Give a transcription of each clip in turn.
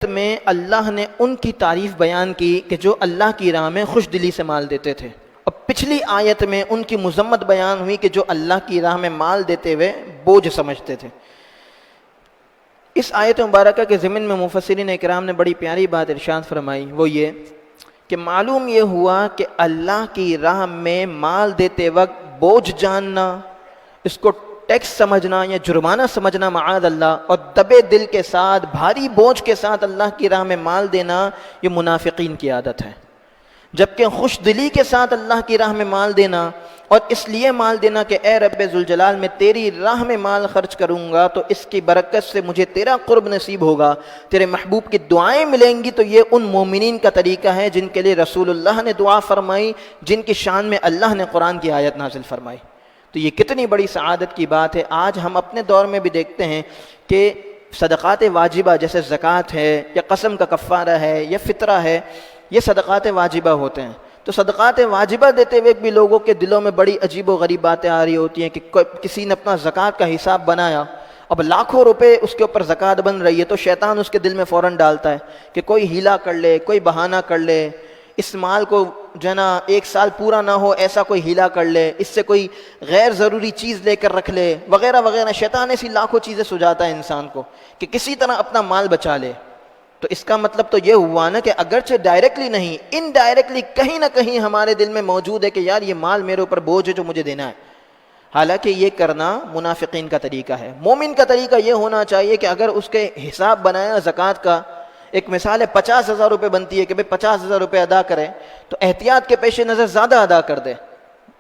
میں اللہ نے ان کی تعریف بیان کی کہ جو اللہ کی راہ میں خوش دلی سے مال دیتے تھے، اور پچھلی آیت میں ان کی مذمت بیان ہوئی کہ جو اللہ کی راہ میں مال دیتے ہوئے بوجھ سمجھتے تھے۔ اس آیت مبارکہ کے ضمن میں مفسرین اکرام نے بڑی پیاری بات ارشاد فرمائی، وہ یہ کہ معلوم یہ ہوا کہ اللہ کی راہ میں مال دیتے وقت بوجھ جاننا، اس کو ٹیکس سمجھنا یا جرمانہ سمجھنا معاذ اللہ، اور دبے دل کے ساتھ بھاری بوجھ کے ساتھ اللہ کی راہ میں مال دینا، یہ منافقین کی عادت ہے۔ جبکہ خوش دلی کے ساتھ اللہ کی راہ میں مال دینا، اور اس لیے مال دینا کہ اے رب ذوالجلال میں تیری راہ میں مال خرچ کروں گا تو اس کی برکت سے مجھے تیرا قرب نصیب ہوگا، تیرے محبوب کی دعائیں ملیں گی، تو یہ ان مومنین کا طریقہ ہے جن کے لیے رسول اللہ نے دعا فرمائی، جن کی شان میں اللہ نے قرآن کی آیت نازل فرمائی۔ تو یہ کتنی بڑی سعادت کی بات ہے۔ آج ہم اپنے دور میں بھی دیکھتے ہیں کہ صدقات واجبہ جیسے زکوٰۃ ہے یا قسم کا کفارہ ہے یا فطرہ ہے، یہ صدقات واجبہ ہوتے ہیں۔ تو صدقات واجبہ دیتے ہوئے بھی لوگوں کے دلوں میں بڑی عجیب و غریب باتیں آ رہی ہوتی ہیں کہ کسی نے اپنا زکوٰۃ کا حساب بنایا، اب لاکھوں روپے اس کے اوپر زکوٰۃ بن رہی ہے، تو شیطان اس کے دل میں فوراً ڈالتا ہے کہ کوئی ہیلا کر لے، کوئی بہانہ کر لے، اس مال کو جو ہے نا 1 سال پورا نہ ہو ایسا کوئی ہیلا کر لے، اس سے کوئی غیر ضروری چیز لے کر رکھ لے وغیرہ وغیرہ۔ شیطان ایسی لاکھوں چیزیں سجاتا ہے انسان کو کہ کسی طرح اپنا مال بچا لے۔ تو اس کا مطلب تو یہ ہوا نا کہ اگرچہ ڈائریکٹلی نہیں، انڈائریکٹلی کہیں نہ کہیں ہمارے دل میں موجود ہے کہ یار یہ مال میرے اوپر بوجھ ہے جو مجھے دینا ہے۔ حالانکہ یہ کرنا منافقین کا طریقہ ہے۔ مومن کا طریقہ یہ ہونا چاہیے کہ اگر اس کے حساب بنایا زکوٰۃ کا، ایک مثال ہے 50,000 روپے بنتی ہے کہ بھئی 50,000 روپے ادا کرے، تو احتیاط کے پیش نظر زیادہ ادا کر دے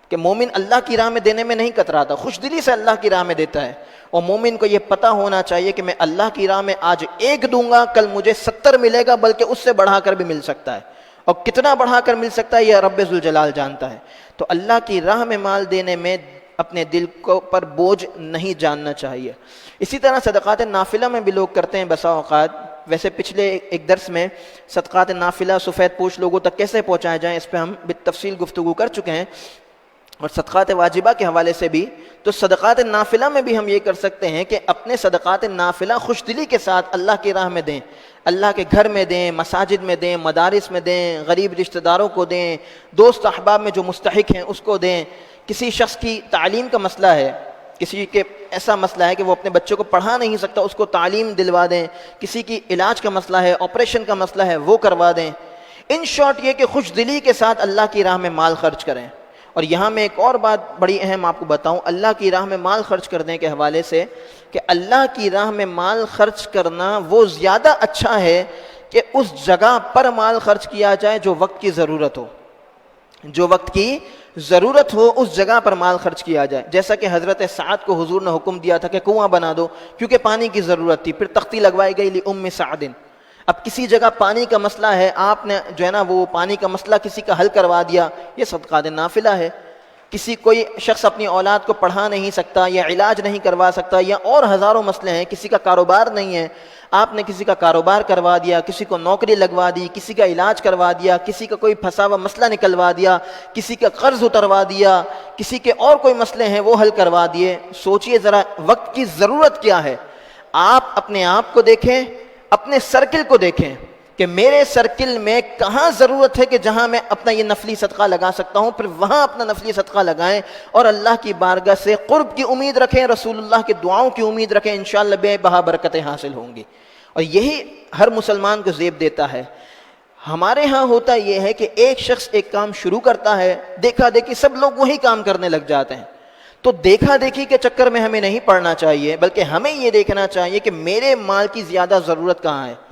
کہ مومن اللہ کی راہ میں دینے میں نہیں کتراتا، خوش دلی سے اللہ کی راہ میں دیتا ہے۔ اور مومن کو یہ پتہ ہونا چاہیے کہ میں اللہ کی راہ میں آج 1 دوں گا، کل مجھے 70 ملے گا، بلکہ اس سے بڑھا کر بھی مل سکتا ہے، اور کتنا بڑھا کر مل سکتا ہے یہ رب ذوالجلال جانتا ہے۔ تو اللہ کی راہ میں مال دینے میں اپنے دل کو پر بوجھ نہیں جاننا چاہیے۔ اسی طرح صدقات نافلہ میں بھی لوگ کرتے ہیں بسا اوقات۔ ویسے پچھلے ایک درس میں صدقات نافلہ سفید پوش لوگوں تک کیسے پہنچائے جائیں اس پہ ہم بالتفصیل گفتگو کر چکے ہیں، اور صدقات واجبہ کے حوالے سے بھی۔ تو صدقات نافلہ میں بھی ہم یہ کر سکتے ہیں کہ اپنے صدقات نافلہ خوش دلی کے ساتھ اللہ کی راہ میں دیں، اللہ کے گھر میں دیں، مساجد میں دیں، مدارس میں دیں، غریب رشتہ داروں کو دیں، دوست احباب میں جو مستحق ہیں اس کو دیں۔ کسی شخص کی تعلیم کا مسئلہ ہے، کسی کے ایسا مسئلہ ہے کہ وہ اپنے بچوں کو پڑھا نہیں سکتا، اس کو تعلیم دلوا دیں۔ کسی کی علاج کا مسئلہ ہے، آپریشن کا مسئلہ ہے، وہ کروا دیں۔ ان شارٹ یہ کہ خوش دلی کے ساتھ اللہ کی راہ میں مال خرچ کریں۔ اور یہاں میں ایک اور بات بڑی اہم آپ کو بتاؤں اللہ کی راہ میں مال خرچ کرنے کے حوالے سے، کہ اللہ کی راہ میں مال خرچ کرنا وہ زیادہ اچھا ہے کہ اس جگہ پر مال خرچ کیا جائے جو وقت کی ضرورت ہو، جو وقت کی ضرورت ہو اس جگہ پر مال خرچ کیا جائے۔ جیسا کہ حضرت سعد کو حضور نے حکم دیا تھا کہ کنواں بنا دو کیونکہ پانی کی ضرورت تھی، پھر تختی لگوائی گئی لأم سعد۔ اب کسی جگہ پانی کا مسئلہ ہے، آپ نے جو ہے نا وہ پانی کا مسئلہ کسی کا حل کروا دیا، یہ صدقات نافلہ ہے۔ کسی کوئی شخص اپنی اولاد کو پڑھا نہیں سکتا یا علاج نہیں کروا سکتا، یا اور ہزاروں مسئلے ہیں، کسی کا کاروبار نہیں ہے، آپ نے کسی کا کاروبار کروا دیا، کسی کو نوکری لگوا دی، کسی کا علاج کروا دیا، کسی کا کوئی پھنسا ہوا مسئلہ نکلوا دیا، کسی کا قرض اتروا دیا، کسی کے اور کوئی مسئلے ہیں وہ حل کروا دیے۔ سوچئے ذرا وقت کی ضرورت کیا ہے۔ آپ اپنے آپ کو دیکھیں، اپنے سرکل کو دیکھیں کہ میرے سرکل میں کہاں ضرورت ہے کہ جہاں میں اپنا یہ نفلی صدقہ لگا سکتا ہوں، پھر وہاں اپنا نفلی صدقہ لگائیں، اور اللہ کی بارگاہ سے قرب کی امید رکھیں، رسول اللہ کی دعاؤں کی امید رکھیں، انشاءاللہ بے بہا برکتیں حاصل ہوں گی۔ اور یہی ہر مسلمان کو زیب دیتا ہے۔ ہمارے ہاں ہوتا یہ ہے کہ ایک شخص ایک کام شروع کرتا ہے، دیکھا دیکھی سب لوگ وہی کام کرنے لگ جاتے ہیں۔ تو دیکھا دیکھی کے چکر میں ہمیں نہیں پڑنا چاہیے، بلکہ ہمیں یہ دیکھنا چاہیے کہ میرے مال کی زیادہ ضرورت کہاں ہے۔